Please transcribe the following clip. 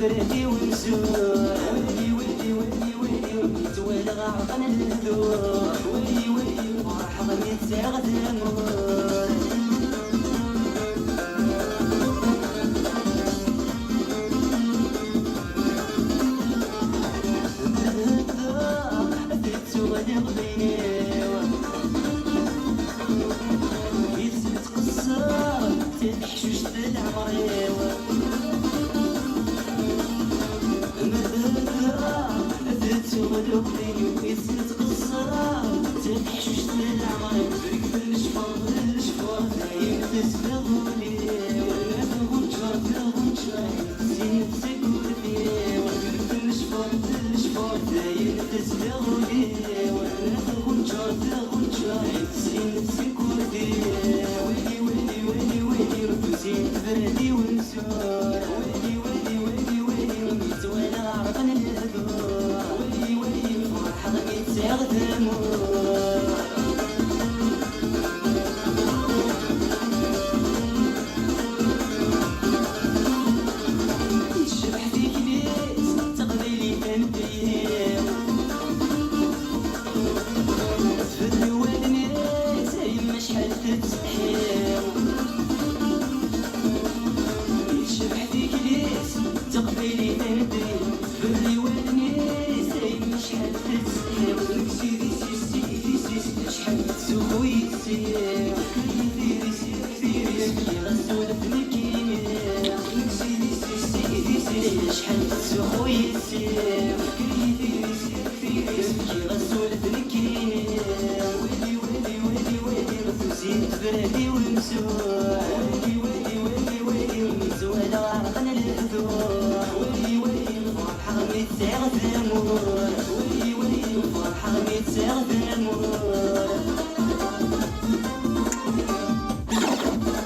بردي ونزور ويلي توالغ عقل الهدوء ويلي فرحة متساغ ثمور بردي ونزور ويلي متولى عرقن الهدوء ويلي فرحة متساغ ثمور شبح فيك بيس تقبلي تنبيه تفدي والناس يما شحال تتسحيو شبح فيك بيس تقبلي تنبيه تفدي والناس يما شحال تتسحيو سيدي سيدي شحال تسوق ويسير كي غسولة مكينة شحال تسوق ويسير كي غسولة مكينة ويلي غسوزين تبردي